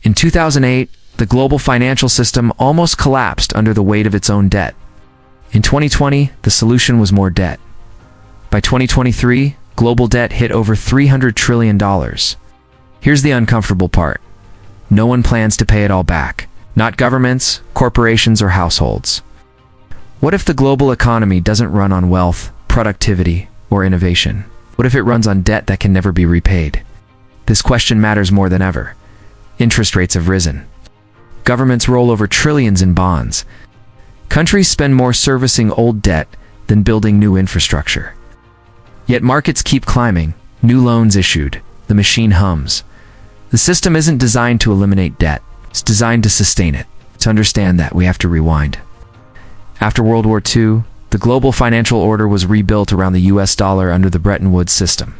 In 2008, the global financial system almost collapsed under the weight of its own debt. In 2020, the solution was more debt. By 2023, global debt hit over $300 trillion. Here's the uncomfortable part. No one plans to pay it all back. Not governments, corporations, or households. What if the global economy doesn't run on wealth, productivity, or innovation? What if it runs on debt that can never be repaid? This question matters more than ever. Interest rates have risen. Governments roll over trillions in bonds. Countries spend more servicing old debt than building new infrastructure. Yet markets keep climbing, new loans issued, the machine hums. The system isn't designed to eliminate debt, it's designed to sustain it. To understand that, we have to rewind. After World War II, the global financial order was rebuilt around the US dollar under the Bretton Woods system.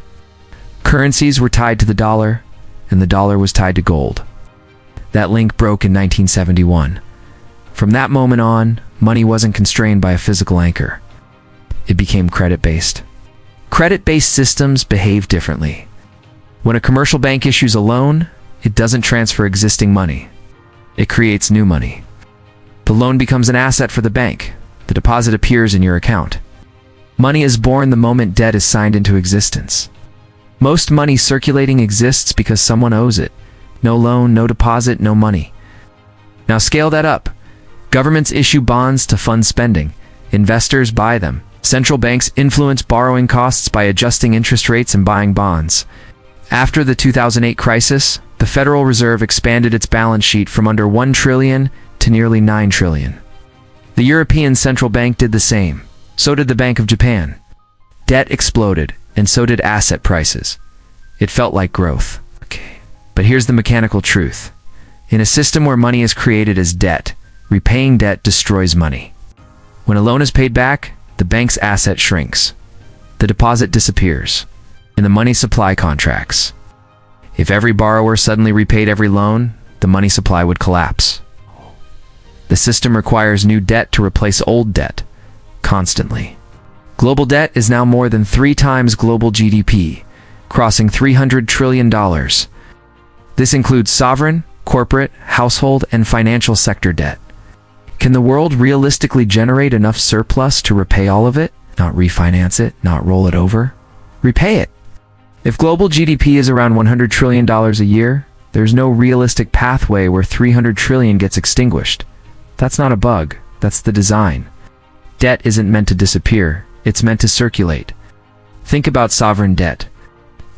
Currencies were tied to the dollar, and the dollar was tied to gold. That link broke in 1971. From that moment on, money wasn't constrained by a physical anchor. It became credit-based. Credit-based systems behave differently. When a commercial bank issues a loan, it doesn't transfer existing money. It creates new money. The loan becomes an asset for the bank. The deposit appears in your account. Money is born the moment debt is signed into existence. Most money circulating exists because someone owes it. No loan, no deposit, no money. Now scale that up. Governments issue bonds to fund spending. Investors buy them. Central banks influence borrowing costs by adjusting interest rates and buying bonds. After the 2008 crisis, the Federal Reserve expanded its balance sheet from under $1 trillion to nearly $9 trillion. The European Central Bank did the same. So did the Bank of Japan. Debt exploded, and so did asset prices. It felt like growth. But here's the mechanical truth. In a system where money is created as debt, repaying debt destroys money. When a loan is paid back, the bank's asset shrinks. The deposit disappears, and the money supply contracts. If every borrower suddenly repaid every loan, the money supply would collapse. The system requires new debt to replace old debt, constantly. Global debt is now more than 3 times global GDP, crossing $300 trillion. This includes sovereign, corporate, household, and financial sector debt. Can the world realistically generate enough surplus to repay all of it? Not refinance it, not roll it over? Repay it. If global GDP is around $100 trillion a year, there's no realistic pathway where $300 trillion gets extinguished. That's not a bug, that's the design. Debt isn't meant to disappear, it's meant to circulate. Think about sovereign debt.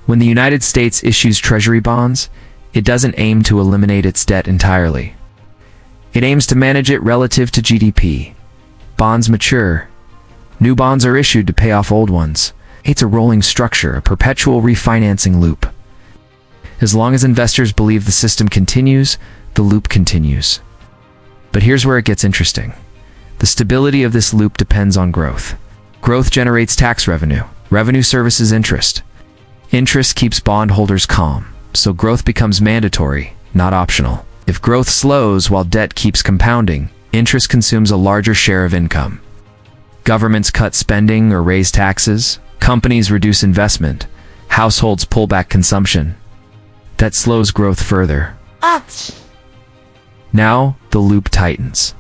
When the United States issues treasury bonds, it doesn't aim to eliminate its debt entirely. It aims to manage it relative to GDP. Bonds mature. New bonds are issued to pay off old ones. It's a rolling structure, a perpetual refinancing loop. As long as investors believe the system continues, the loop continues. But here's where it gets interesting. The stability of this loop depends on growth. Growth generates tax revenue. Revenue services interest. Interest keeps bondholders calm. So growth becomes mandatory, not optional. If growth slows while debt keeps compounding, interest consumes a larger share of income. Governments cut spending or raise taxes. Companies reduce investment. Households pull back consumption. That slows growth further. Now, the loop tightens.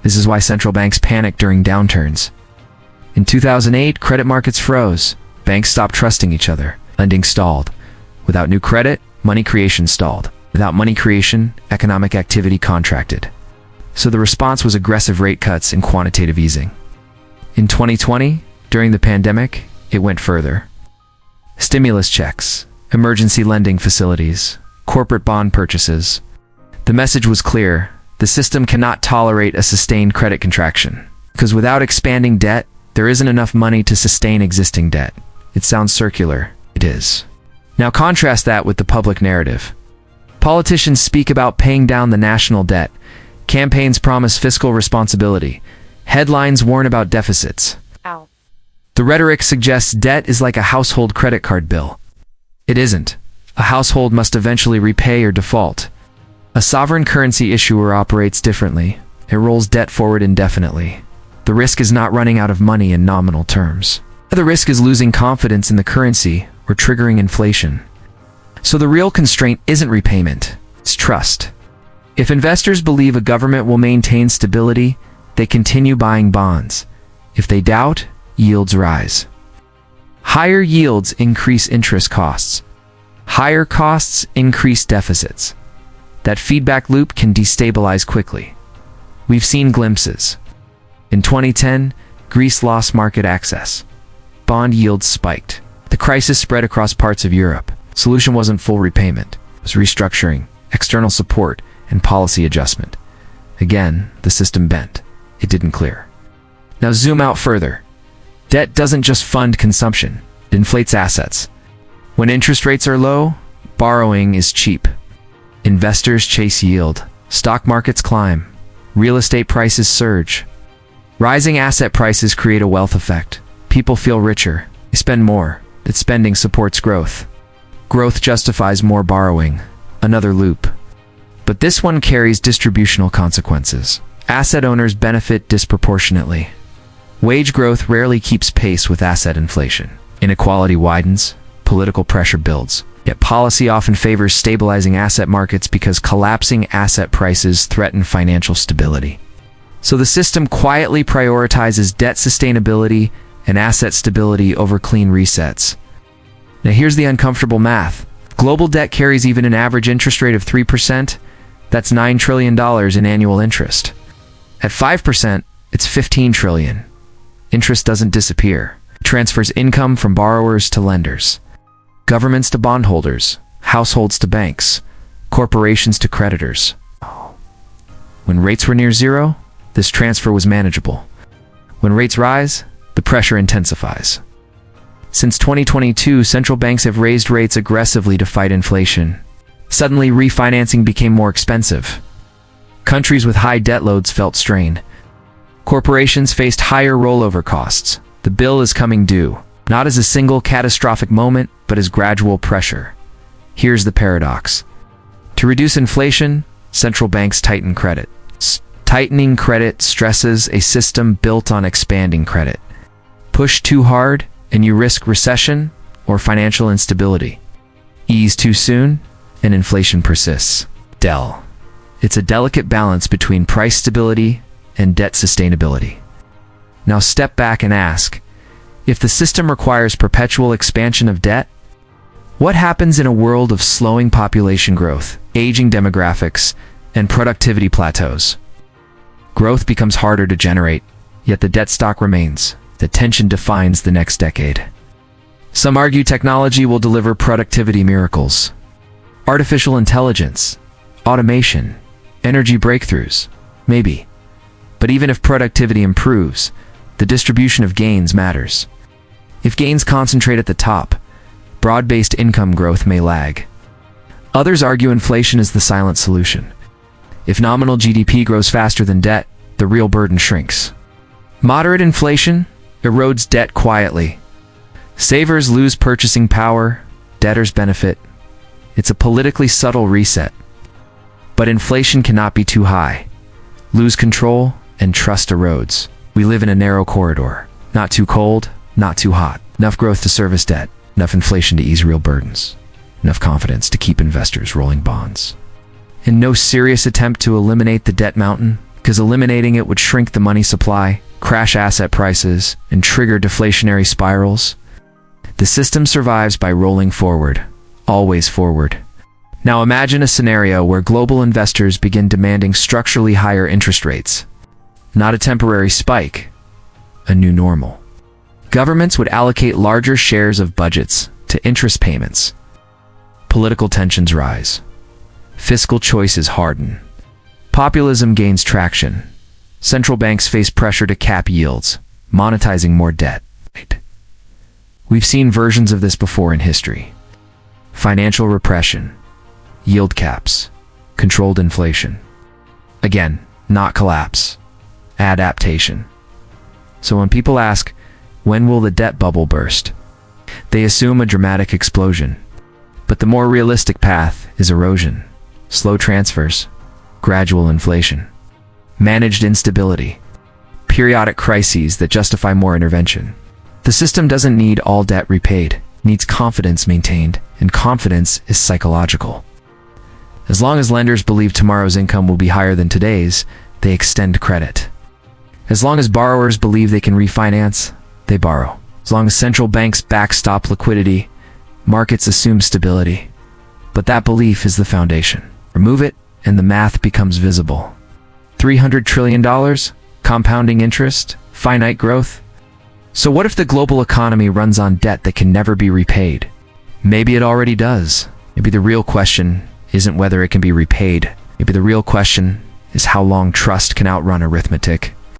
This is why central banks panic during downturns. In 2008, credit markets froze. Banks stopped trusting each other. Lending stalled. Without new credit, money creation stalled. Without money creation, economic activity contracted. So the response was aggressive rate cuts and quantitative easing. In 2020, during the pandemic, it went further. Stimulus checks, emergency lending facilities, corporate bond purchases. The message was clear. The system cannot tolerate a sustained credit contraction. Because without expanding debt, there isn't enough money to sustain existing debt. It sounds circular. It is. Now contrast that with the public narrative. Politicians speak about paying down the national debt. Campaigns promise fiscal responsibility. Headlines warn about deficits. Ow. The rhetoric suggests debt is like a household credit card bill. It isn't. A household must eventually repay or default. A sovereign currency issuer operates differently. It rolls debt forward indefinitely. The risk is not running out of money in nominal terms. The risk is losing confidence in the currency or triggering inflation. So the real constraint isn't repayment, it's trust. If investors believe a government will maintain stability, they continue buying bonds. If they doubt, yields rise. Higher yields increase interest costs. Higher costs increase deficits. That feedback loop can destabilize quickly. We've seen glimpses. In 2010, Greece lost market access. Bond yields spiked. The crisis spread across parts of Europe. Solution wasn't full repayment. It was restructuring, external support, and policy adjustment. Again, the system bent. It didn't clear. Now zoom out further. Debt doesn't just fund consumption. It inflates assets. When interest rates are low, borrowing is cheap. Investors chase yield. Stock markets climb. Real estate prices surge. Rising asset prices create a wealth effect. People feel richer. They spend more. That spending supports growth. Growth justifies more borrowing. Another loop. But this one carries distributional consequences. Asset owners benefit disproportionately. Wage growth rarely keeps pace with asset inflation. Inequality widens. Political pressure builds. Yet policy often favors stabilizing asset markets because collapsing asset prices threaten financial stability. So the system quietly prioritizes debt sustainability and asset stability over clean resets. Now here's the uncomfortable math. Global debt carries even an average interest rate of 3%. That's $9 trillion in annual interest. At 5%, it's $15 trillion. Interest doesn't disappear. It transfers income from borrowers to lenders. Governments to bondholders, households to banks, corporations to creditors. When rates were near zero, this transfer was manageable. When rates rise, the pressure intensifies. Since 2022, central banks have raised rates aggressively to fight inflation. Suddenly, refinancing became more expensive. Countries with high debt loads felt strain. Corporations faced higher rollover costs. The bill is coming due, not as a single catastrophic moment, but as gradual pressure. Here's the paradox. To reduce inflation, central banks tighten credit. Tightening credit stresses a system built on expanding credit. Push too hard, and you risk recession or financial instability. Ease too soon, and inflation persists. It's a delicate balance between price stability and debt sustainability. Now step back and ask, if the system requires perpetual expansion of debt, what happens in a world of slowing population growth, aging demographics, and productivity plateaus? Growth becomes harder to generate, yet the debt stock remains. The tension defines the next decade. Some argue technology will deliver productivity miracles. Artificial intelligence, automation, energy breakthroughs, maybe. But even if productivity improves, the distribution of gains matters. If gains concentrate at the top, broad-based income growth may lag. Others argue inflation is the silent solution. If nominal GDP grows faster than debt, the real burden shrinks. Moderate inflation erodes debt quietly. Savers lose purchasing power, debtors benefit. It's a politically subtle reset. But inflation cannot be too high. Lose control, and trust erodes. We live in a narrow corridor. Not too cold, not too hot. Enough growth to service debt, enough inflation to ease real burdens, enough confidence to keep investors rolling bonds. And no serious attempt to eliminate the debt mountain, because eliminating it would shrink the money supply, crash asset prices, and trigger deflationary spirals. The system survives by rolling forward, always forward. Now imagine a scenario where global investors begin demanding structurally higher interest rates. Not a temporary spike, a new normal. Governments would allocate larger shares of budgets to interest payments. Political tensions rise. Fiscal choices harden. Populism gains traction. Central banks face pressure to cap yields, monetizing more debt. We've seen versions of this before in history. Financial repression, yield caps, controlled inflation. Again, not collapse, adaptation. So when people ask, when will the debt bubble burst? They assume a dramatic explosion. But the more realistic path is erosion, slow transfers, gradual inflation, managed instability, periodic crises that justify more intervention. The system doesn't need all debt repaid, it needs confidence maintained, and confidence is psychological. As long as lenders believe tomorrow's income will be higher than today's, they extend credit. As long as borrowers believe they can refinance, they borrow. As long as central banks backstop liquidity, markets assume stability. But that belief is the foundation. Remove it, and the math becomes visible. $300 trillion? Compounding interest? Finite growth? So what if the global economy runs on debt that can never be repaid? Maybe it already does. Maybe the real question isn't whether it can be repaid. Maybe the real question is how long trust can outrun arithmetic.